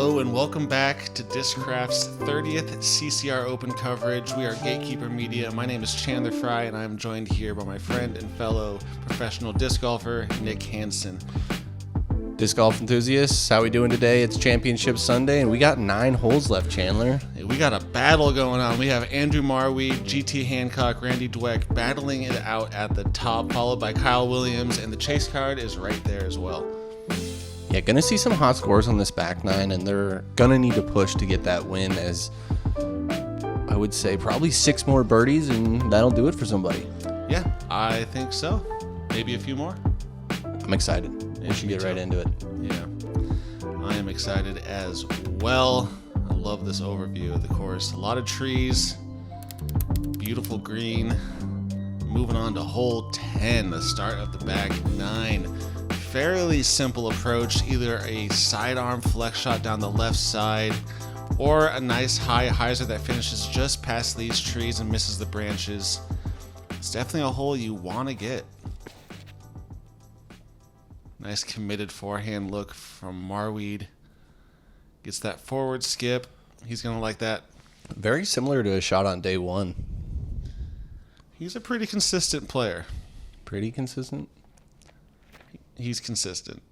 Hello and welcome back to Discraft's 30th CCR Open coverage. We are Gatekeeper Media. My name is Chandler Fry and I'm joined here by my friend and fellow professional disc golfer, Nick Hanson. Disc golf enthusiasts, how we doing today? It's Championship Sunday and we got 9 holes left, Chandler. Hey, we got a battle going on. We have Andrew Marwede, GT Hancock, Randy Dueck battling it out at the top, followed by Kyle Williams, and the chase card is right there as well. Yeah, gonna see some hot scores on this back nine, and they're gonna need to push to get that win, as I would say probably 6 more birdies and that'll do it for somebody. Yeah, I think so. Maybe a few more. I'm excited. We should get right into it. Yeah, I am excited as well. I love this overview of the course. A lot of trees, beautiful green. Moving on to hole 10, the start of the back nine. Fairly simple approach, either a sidearm flex shot down the left side or a nice high hyzer that finishes just past these trees and misses the branches. It's definitely a hole you want to get. Nice committed forehand look from Marwede. Gets that forward skip. He's going to like that. Very similar to a shot on day one. He's a pretty consistent player. Pretty consistent? He's consistent.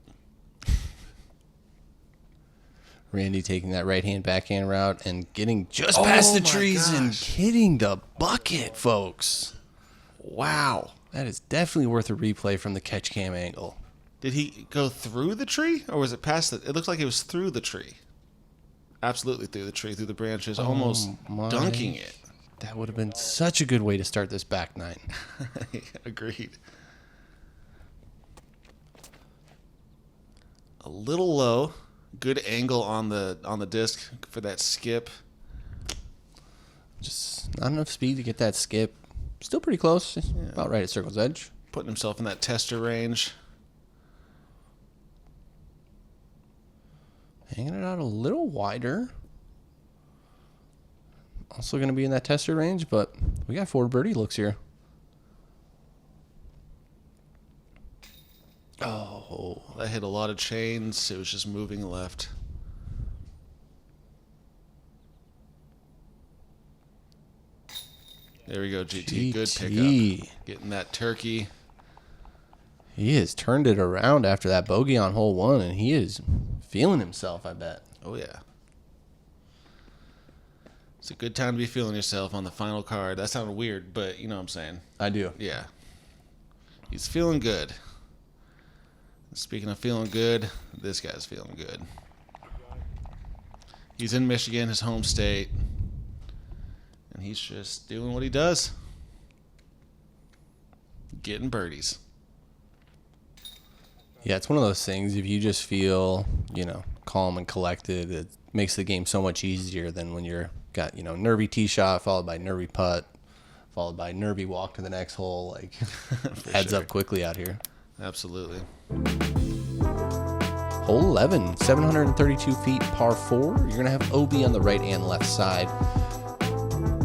Randy taking that right-hand backhand route and getting just past the trees and hitting the bucket, folks. Wow. That is definitely worth a replay from the catch cam angle. Did he go through the tree, or was it past it? It looks like it was through the tree. Absolutely through the tree, through the branches, almost dunking it. That would have been such a good way to start this back nine. Agreed. A little low, good angle on the disc for that skip. Just not enough speed to get that skip. Still pretty close, about right at circle's edge. Putting himself in that tester range. Hanging it out a little wider. Also going to be in that tester range, but we got 4 birdie looks here. Oh, that hit a lot of chains. It was just moving left. There we go, GT. Good pickup. Getting that turkey. He has turned it around after that bogey on hole 1, and he is feeling himself, I bet. Oh, yeah. It's a good time to be feeling yourself on the final card. That sounded weird, but you know what I'm saying. I do. Yeah. He's feeling good. Speaking of feeling good, this guy's feeling good. He's in Michigan, his home state, and he's just doing what he does. Getting birdies. Yeah, it's one of those things, if you just feel, calm and collected, it makes the game so much easier than when you're got, nervy tee shot followed by nervy putt, followed by nervy walk to the next hole. Like, heads up quickly out here. Absolutely. Hole 11, 732 feet, par 4. You're going to have OB on the right and left side.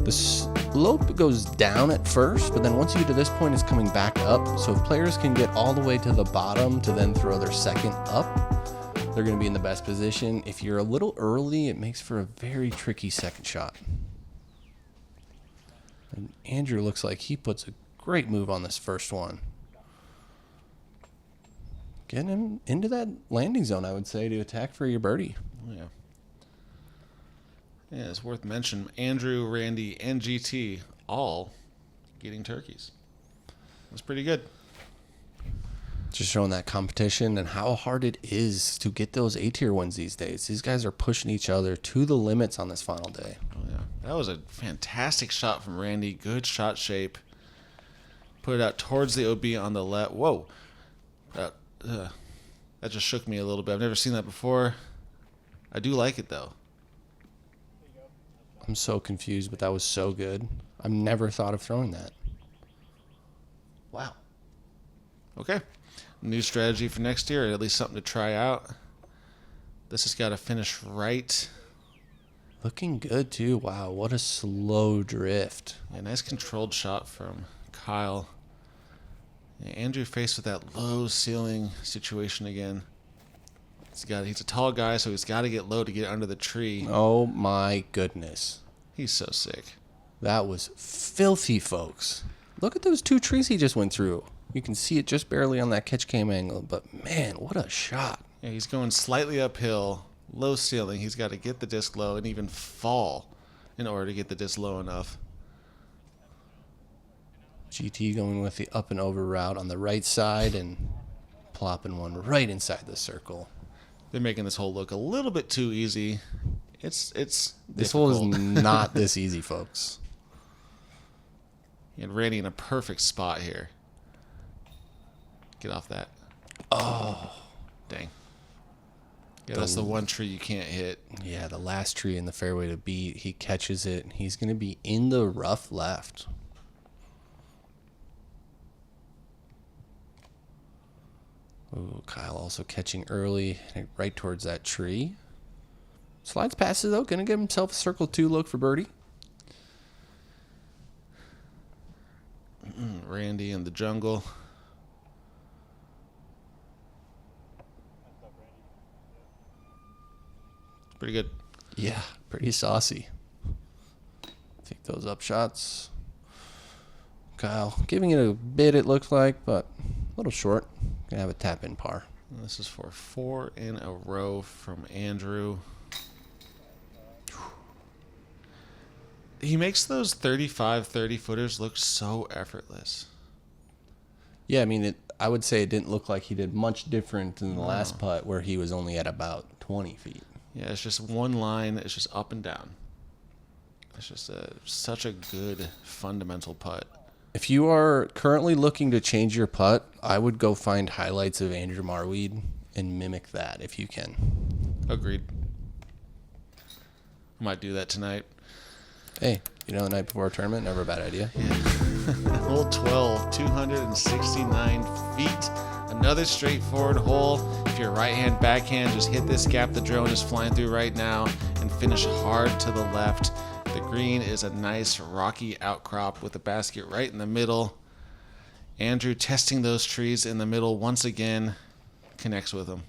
The slope goes down at first, but then once you get to this point, it's coming back up. So if players can get all the way to the bottom to then throw their second up, they're going to be in the best position. If you're a little early, it makes for a very tricky second shot. And Andrew looks like he puts a great move on this first one. Getting him into that landing zone, I would say, to attack for your birdie. Yeah. Yeah, it's worth mentioning. Andrew, Randy, and GT all getting turkeys. That's pretty good. Just showing that competition and how hard it is to get those A-tier wins these days. These guys are pushing each other to the limits on this final day. Oh, yeah. That was a fantastic shot from Randy. Good shot shape. Put it out towards the OB on the left. Whoa. That just shook me a little bit. I've never seen that before. I do like it, though. I'm so confused, but that was so good. I've never thought of throwing that. Wow. Okay. New strategy for next year, or at least something to try out. This has got to finish right. Looking good, too. Wow, what a slow drift. Yeah, nice controlled shot from Kyle. Yeah, Andrew faced with that low ceiling situation again. He's a tall guy, so he's got to get low to get under the tree. Oh my goodness. He's so sick. That was filthy, folks. Look at those 2 trees he just went through. You can see it just barely on that catch cam angle, but man, what a shot. Yeah, he's going slightly uphill, low ceiling. He's got to get the disc low and even fall in order to get the disc low enough. GT going with the up and over route on the right side and plopping one right inside the circle. They're making this hole look a little bit too easy. It's This hole is not this easy, folks. And Randy in a perfect spot here. Get off that. Oh. Dang. Yeah, that's the one tree you can't hit. Yeah, the last tree in the fairway to beat. He catches it. He's going to be in the rough left. Ooh, Kyle also catching early, right towards that tree. Slides past it, though. Going to give himself a circle 2 look for birdie. Randy in the jungle. Pretty good. Yeah, pretty saucy. Take those up shots. Kyle giving it a bit, it looks like, but a little short. Gonna have a tap in par. And this is for 4 in a row from Andrew. He makes those 35, 30-footers look so effortless. Yeah, I mean, I would say it didn't look like he did much different than the last putt where he was only at about 20 feet. Yeah, it's just one line. It's just up and down. It's just such a good fundamental putt. If you are currently looking to change your putt, I would go find highlights of Andrew Marwede and mimic that if you can. Agreed. I might do that tonight. Hey, the night before a tournament, never a bad idea. Yeah. Hole 12, 269 feet. Another straightforward hole. If you're right-hand, backhand, just hit this gap the drone is flying through right now and finish hard to the left. The green is a nice rocky outcrop with a basket right in the middle. Andrew testing those trees in the middle once again. Connects with them.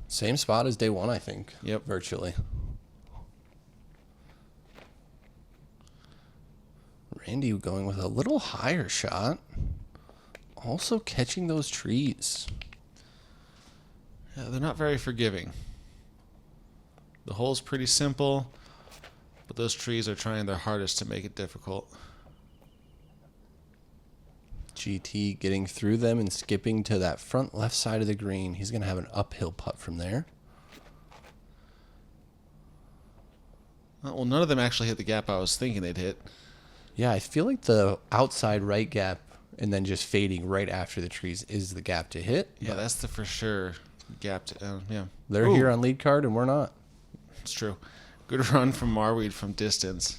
Same spot as day one, I think. Yep. Virtually. Randy going with a little higher shot. Also catching those trees. Yeah, they're not very forgiving. The hole's pretty simple, but those trees are trying their hardest to make it difficult. GT getting through them and skipping to that front left side of the green. He's going to have an uphill putt from there. Well, none of them actually hit the gap I was thinking they'd hit. Yeah, I feel like the outside right gap and then just fading right after the trees is the gap to hit. Yeah, that's the for sure gap to, yeah. They're here on lead card and we're not. It's true. Good run from Marwede from distance.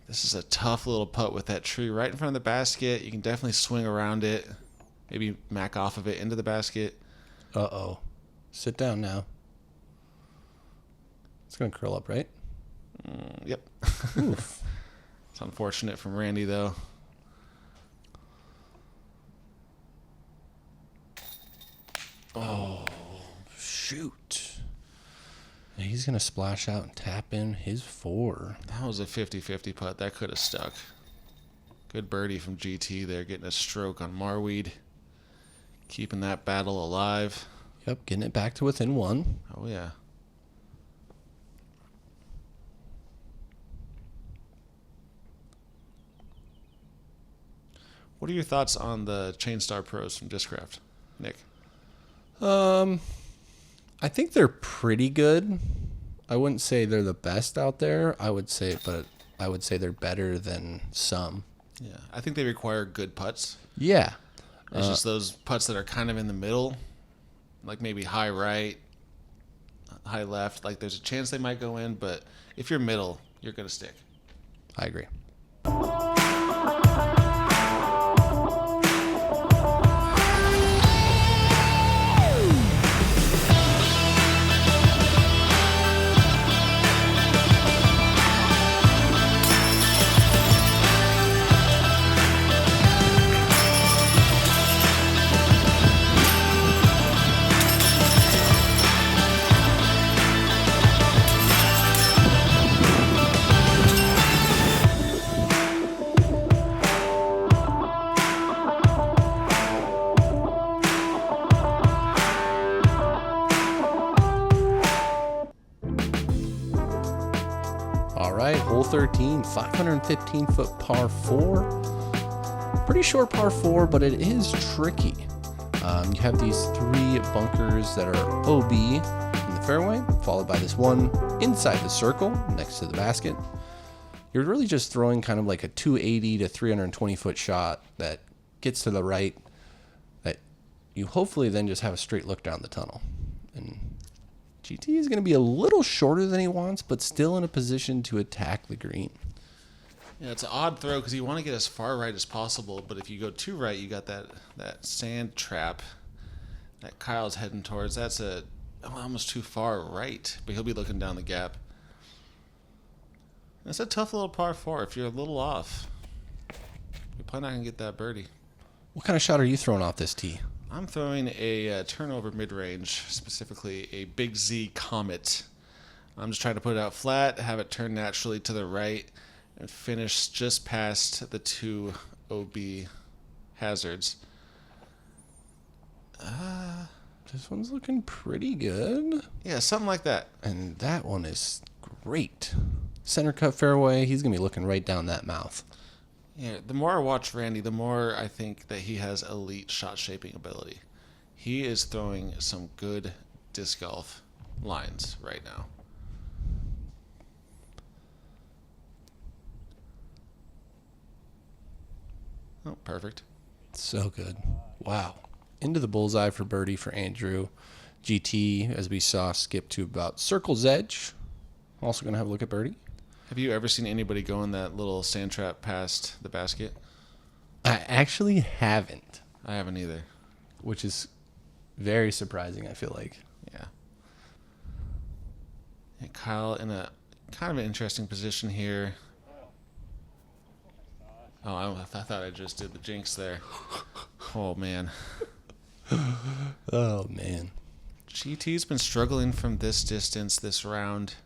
This is a tough little putt with that tree right in front of the basket. You can definitely swing around it. Maybe mac off of it into the basket. Uh-oh. Sit down now. It's going to curl up, right? Yep. Oof. It's unfortunate from Randy, though. Oh, shoot. He's going to splash out and tap in his 4. That was a 50-50 putt. That could have stuck. Good birdie from GT there, getting a stroke on Marwede. Keeping that battle alive. Yep, getting it back to within 1. Oh, yeah. What are your thoughts on the Chainstar Pros from Discraft, Nick? I think they're pretty good. I wouldn't say they're the best out there. I would say they're better than some. Yeah, I think they require good putts. Yeah. It's just those putts that are kind of in the middle, like maybe high right, high left. Like there's a chance they might go in, but if you're middle, you're going to stick. I agree. 13, 515-foot par 4. Pretty short par 4, but it is tricky. You have these 3 bunkers that are OB in the fairway, followed by this one inside the circle next to the basket. You're really just throwing kind of like a 280 to 320-foot shot that gets to the right, that you hopefully then just have a straight look down the tunnel. And GT is going to be a little shorter than he wants, but still in a position to attack the green. Yeah, it's an odd throw because you want to get as far right as possible, but if you go too right, you got that sand trap that Kyle's heading towards. That's almost too far right, but he'll be looking down the gap. That's a tough little par 4 if you're a little off. You're probably not going to get that birdie. What kind of shot are you throwing off this tee? I'm throwing a turnover mid-range, specifically a Big Z Comet. I'm just trying to put it out flat, have it turn naturally to the right, and finish just past the 2 OB hazards. This one's looking pretty good. Yeah, something like that. And that one is great. Center cut fairway, he's going to be looking right down that mouth. Yeah, the more I watch Randy, the more I think that he has elite shot shaping ability. He is throwing some good disc golf lines right now. Oh, perfect. So good. Wow. Into the bullseye for birdie for Andrew. GT, as we saw, skip to about circle's edge. Also going to have a look at birdie. Have you ever seen anybody go in that little sand trap past the basket? I actually haven't. I haven't either. Which is very surprising, I feel like. Yeah. And Kyle in a kind of an interesting position here. Oh, I thought I just did the jinx there. Oh, man. Oh, man. GT's been struggling from this distance this round.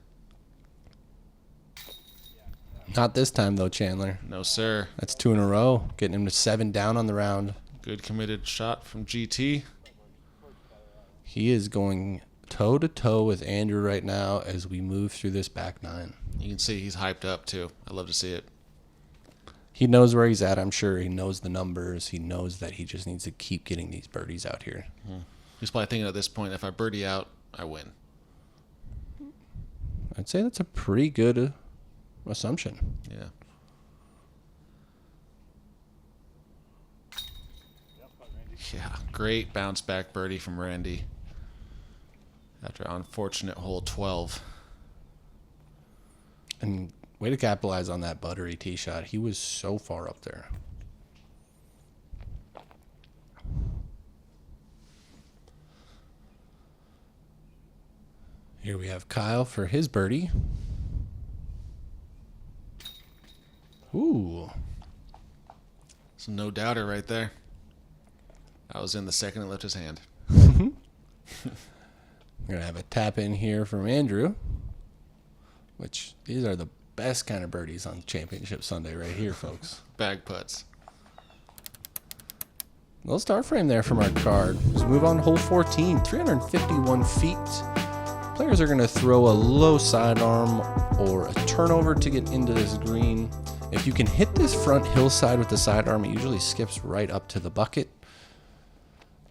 Not this time, though, Chandler. No, sir. That's 2 in a row, getting him to 7 down on the round. Good committed shot from GT. He is going toe-to-toe with Andrew right now as we move through this back 9. You can see he's hyped up, too. I love to see it. He knows where he's at, I'm sure. He knows the numbers. He knows that he just needs to keep getting these birdies out here. He's probably thinking at this point, if I birdie out, I win. I'd say that's a pretty good assumption. Yeah. Yeah, great bounce back birdie from Randy after unfortunate hole 12. And way to capitalize on that buttery tee shot. He was so far up there. Here we have Kyle for his birdie. Ooh. It's a no doubter right there. I was in the second and left his hand. We're going to have a tap in here from Andrew, which these are the best kind of birdies on Championship Sunday right here, folks. Bag putts. Little star frame there from our card. Let's move on to hole 14, 351 feet. Players are going to throw a low sidearm or a turnover to get into this green. If you can hit this front hillside with the sidearm, it usually skips right up to the bucket.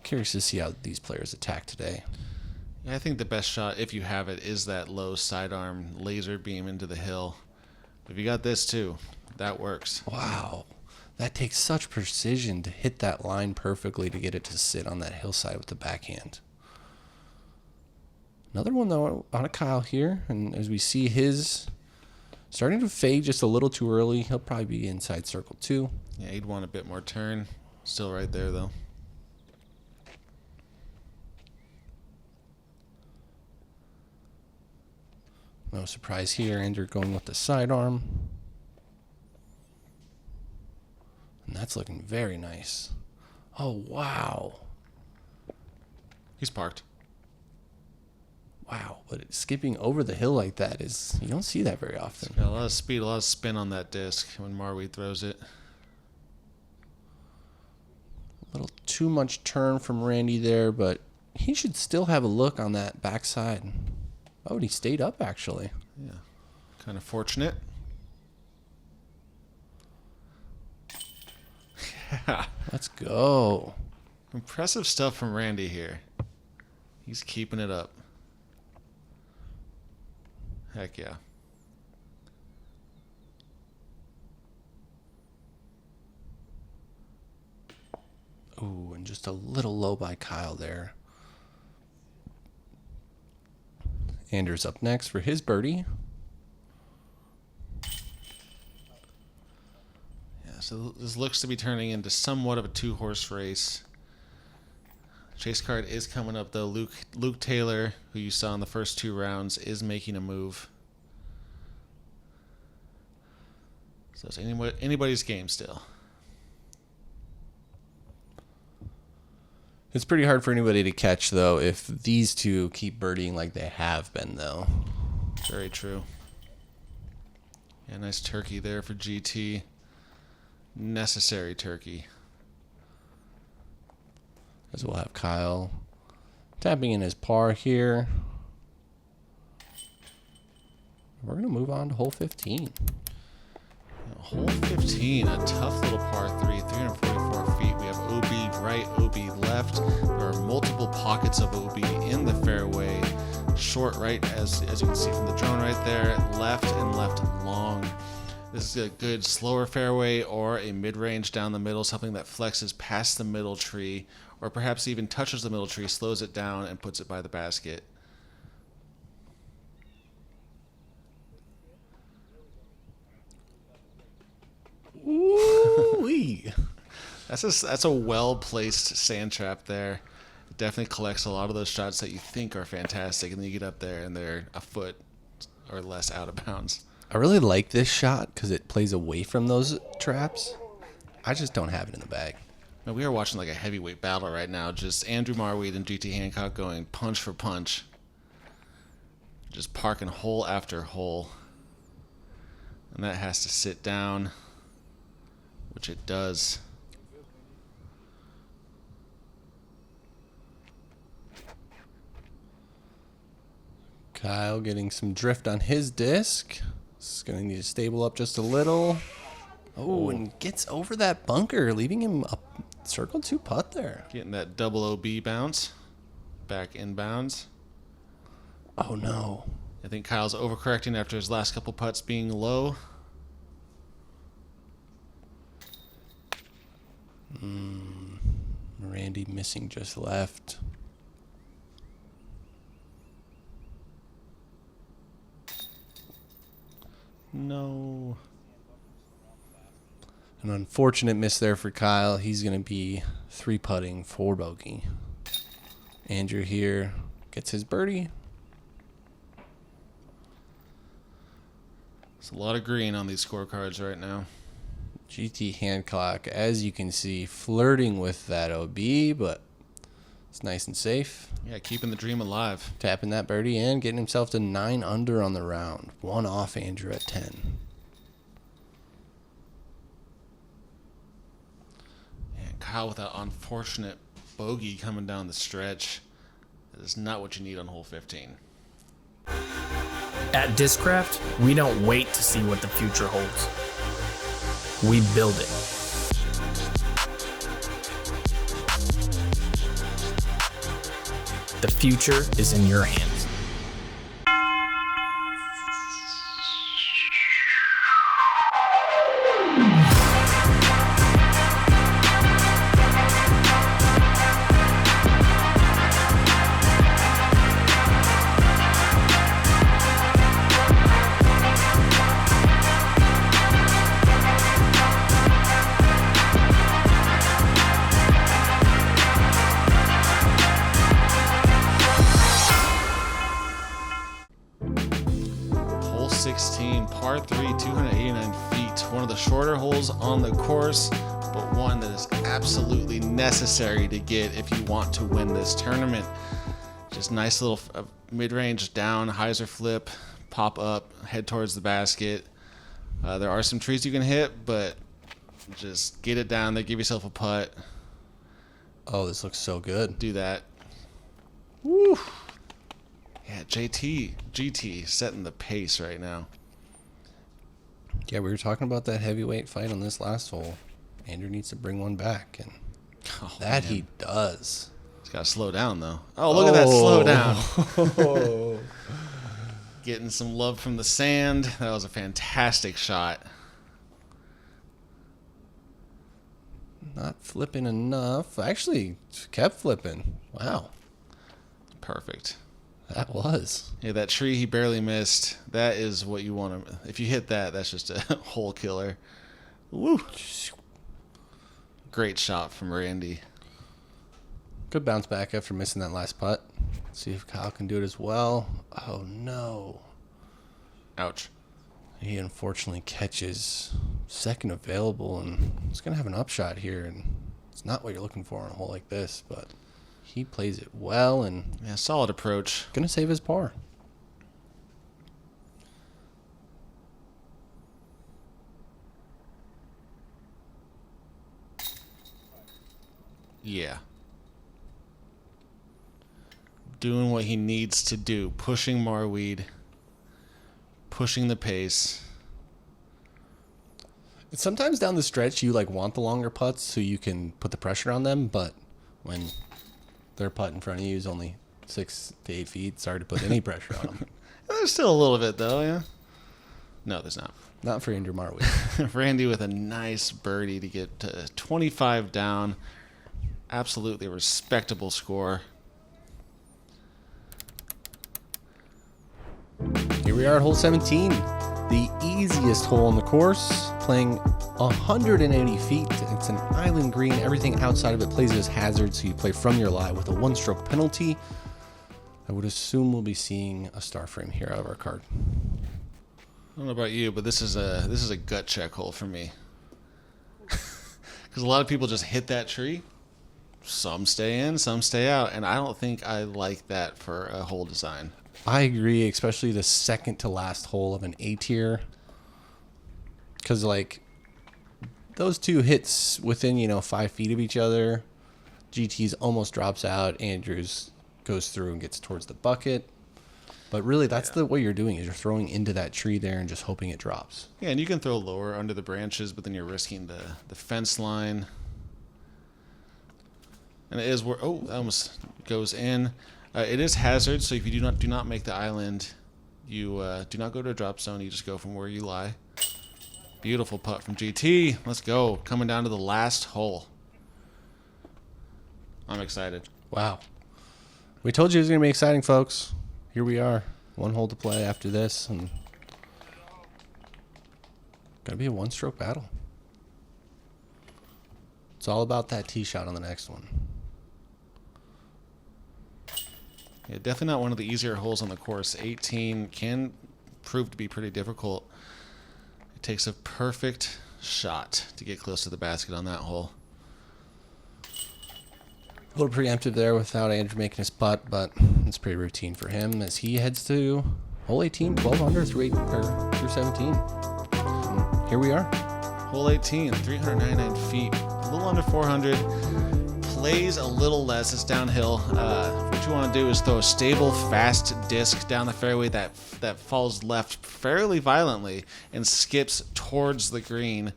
Curious to see how these players attack today. Yeah, I think the best shot, if you have it, is that low sidearm laser beam into the hill. If you got this too, that works. Wow. That takes such precision to hit that line perfectly to get it to sit on that hillside with the backhand. Another one, though, on a Kyle here. And as we see his starting to fade just a little too early, he'll probably be inside circle 2. Yeah, he'd want a bit more turn. Still right there, though. No surprise here. Andrew going with the sidearm. And that's looking very nice. Oh, wow. He's parked. Wow. But skipping over the hill like that is, you don't see that very often. Got a lot of speed, a lot of spin on that disc when Marwede throws it. A little too much turn from Randy there, but he should still have a look on that backside. Oh, and he stayed up, actually. Yeah. Kind of fortunate. Let's go. Impressive stuff from Randy here. He's keeping it up. Heck yeah. Ooh, and just a little low by Kyle there. Andrew's up next for his birdie. Yeah, so this looks to be turning into somewhat of a two-horse race. Chase card is coming up, though. Luke Taylor, who you saw in the first 2 rounds, is making a move. So it's anybody's game still. It's pretty hard for anybody to catch, though, if these two keep birdieing like they have been, though. Very true. Yeah, nice turkey there for GT. Necessary turkey. As we'll have Kyle tapping in his par here. We're going to move on to hole 15. Hole 15, a tough little par 3, 344 feet. We have OB right, OB left. There are multiple pockets of OB in the fairway. Short right, as you can see from the drone right there. Left and left long. This is a good slower fairway or a mid-range down the middle, something that flexes past the middle tree, or perhaps even touches the middle tree, slows it down, and puts it by the basket. Ooh-wee. That's a well-placed sand trap there. It definitely collects a lot of those shots that you think are fantastic, and then you get up there and they're a foot or less out of bounds. I really like this shot because it plays away from those traps. I just don't have it in the bag. Now, we are watching like a heavyweight battle right now. Just Andrew Marwede and GT Hancock going punch for punch. Just parking hole after hole. And that has to sit down, which it does. Kyle getting some drift on his disc. This is going to need to stable up just a little. Oh, and gets over that bunker, leaving him a circle 2 putt there. Getting that double OB bounce. Back inbounds. Oh, no. I think Kyle's overcorrecting after his last couple putts being low. Randy missing just left. No. An unfortunate miss there for Kyle. He's going to be 3-putting for bogey. Andrew here gets his birdie. There's a lot of green on these scorecards right now. GT Hancock, as you can see, flirting with that OB, but it's nice and safe. Yeah, keeping the dream alive. Tapping that birdie in, getting himself to 9 under on the round. 1 off Andrew at 10. And Kyle with that unfortunate bogey coming down the stretch. That is not what you need on hole 15. At Discraft, we don't wait to see what the future holds. We build it. The future is in your hands. Hole 16, par 3, 289 feet. One of the shorter holes on the course, but one that is absolutely necessary to get if you want to win this tournament. Just nice little mid-range down, hyzer flip, pop up, head towards the basket. There are some trees you can hit, but just get it down there, give yourself a putt. Oh, this looks so good. Do that. Woo! Yeah, GT setting the pace right now. Yeah, we were talking about that heavyweight fight on this last hole. Andrew needs to bring one back, and man. he does. He's got to slow down, though. Oh, look at that slow down. Getting some love from the sand. That was a fantastic shot. Not flipping enough. Actually, kept flipping. Wow. Perfect. That was. Yeah, that tree he barely missed. That is what you want to... If you hit that, that's just a hole killer. Woo. Great shot from Randy. Good bounce back after missing that last putt. See if Kyle can do it as well. Oh, no. Ouch. He unfortunately catches second available, and he's going to have an upshot here, and it's not what you're looking for on a hole like this, but he plays it well, and Yeah, solid approach. going to save his par. Yeah. Doing what he needs to do. Pushing Marwede. Pushing the pace. Sometimes down the stretch, you want the longer putts so you can put the pressure on them, but when their putt in front of you is only 6 to 8 feet, it's hard to put any pressure on them. There's still a little bit, though, yeah? No, there's not. Not for Andrew Marwede. Randy with a nice birdie to get to 25 down. Absolutely respectable score. Here we are at hole 17, the easiest hole on the course, playing 180 feet. It's an island green. Everything outside of it plays as hazard, so you play from your lie with a 1-stroke penalty. I would assume we'll be seeing a star frame here out of our card. I don't know about you, but this is a gut check hole for me. Because a lot of people just hit that tree. Some stay in, some stay out, and I don't think I like that for a hole design. I agree, especially the second to last hole of an A tier. Because, those two hits within, 5 feet of each other. GT's almost drops out. Andrews goes through and gets towards the bucket. But really, that's the way you're doing is you're throwing into that tree there and just hoping it drops. Yeah, and you can throw lower under the branches, but then you're risking the fence line. And it is where... Oh, that almost goes in. It is hazard, so if you do not make the island, you do not go to a drop zone. You just go from where you lie. Beautiful putt from GT. Let's go. Coming down to the last hole. I'm excited. Wow. We told you it was going to be exciting, folks. Here we are. 1 hole to play after this, and going to be a 1-stroke battle. It's all about that tee shot on the next one. Yeah, definitely not one of the easier holes on the course. 18 can prove to be pretty difficult. It takes a perfect shot to get close to the basket on that hole. A little preemptive there without Andrew making his putt, but it's pretty routine for him as he heads to hole 18, 12 under through 17. And here we are. Hole 18, 399 feet, a little under 400. Plays a little less. It's downhill. What you want to do is throw a stable, fast disc down the fairway that falls left fairly violently and skips towards the green.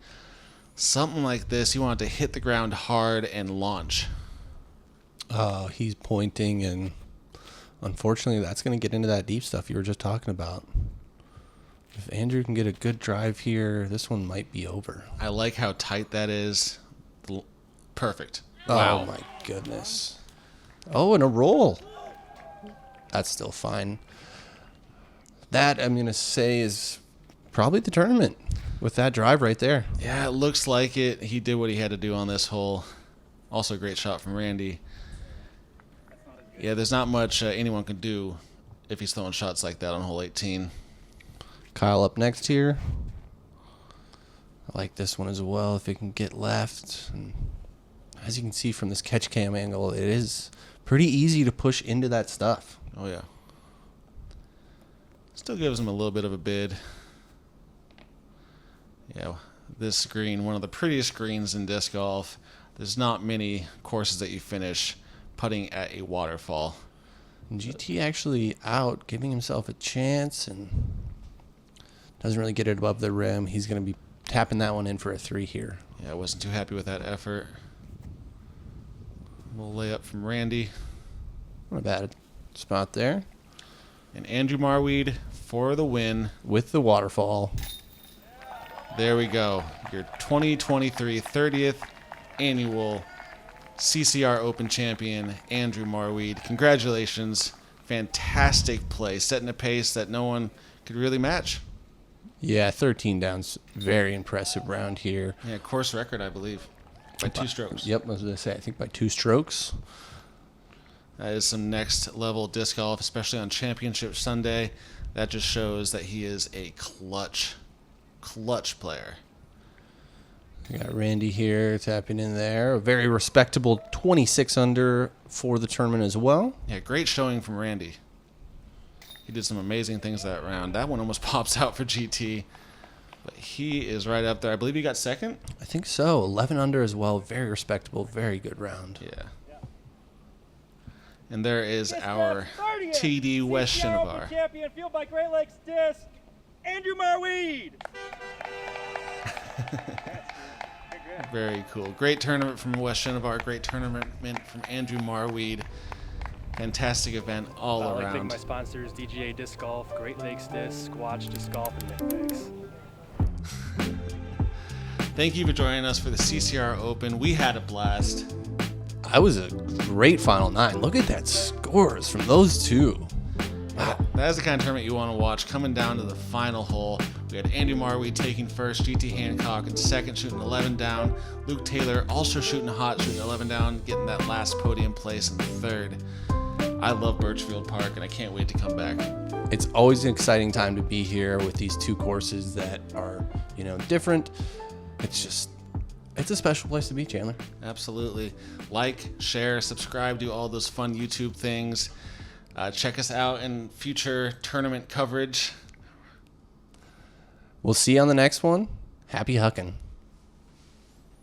Something like this, you want it to hit the ground hard and launch. He's pointing, and unfortunately, that's going to get into that deep stuff you were just talking about. If Andrew can get a good drive here, this one might be over. I like how tight that is. Perfect. Wow. Oh, my goodness. Oh, and a roll. That's still fine. That, I'm going to say, is probably the tournament with that drive right there. Yeah, it looks like it. He did what he had to do on this hole. Also a great shot from Randy. Yeah, there's not much anyone can do if he's throwing shots like that on hole 18. Kyle up next here. I like this one as well if it can get left. And as you can see from this catch cam angle, it is pretty easy to push into that stuff. Oh, yeah. Still gives him a little bit of a bid. Yeah, this green, one of the prettiest greens in disc golf. There's not many courses that you finish putting at a waterfall. And GT actually out, giving himself a chance, and doesn't really get it above the rim. He's going to be tapping that one in for a 3 here. Yeah, I wasn't too happy with that effort. We'll lay up from Randy. Not a bad spot there. And Andrew Marwede for the win. With the waterfall. There we go. Your 2023 30th annual CCR Open champion, Andrew Marwede. Congratulations. Fantastic play. Setting a pace that no one could really match. Yeah, 13 down's very impressive round here. Yeah, course record, I believe. By 2 strokes. Yep, I was going to say, I think by 2 strokes. That is some next level disc golf, especially on Championship Sunday. That just shows that he is a clutch player. We got Randy here tapping in there. A very respectable 26 under for the tournament as well. Yeah, great showing from Randy. He did some amazing things that round. That one almost pops out for GT. But he is right up there. I believe he got second. I think so. 11 under as well. Very respectable. Very good round. Yeah. And there is our TD West CCR Open Shinovar. champion, fueled by Great Lakes Disc, Andrew Marwede. Very cool. Great tournament from West Shinovar. Great tournament from Andrew Marwede. Fantastic event all I'd like to thank around. my sponsors, DGA Disc Golf, Great Lakes Disc, Squatch Disc Golf, and Midbags. Thank you for joining us for the CCR Open. We had a blast. That was a great final 9. Look at that scores from those two. That is the kind of tournament you want to watch. Coming down to the final hole, we had Andy Marwede taking first, GT Hancock in second, shooting 11 down. Luke Taylor also shooting hot, shooting 11 down, getting that last podium place in third. I love Burchfield Park, and I can't wait to come back. It's always an exciting time to be here with these two courses that are, different. It's a special place to be, Chandler. Absolutely. Like, share, subscribe, do all those fun YouTube things. Check us out in future tournament coverage. We'll see you on the next one. Happy hucking.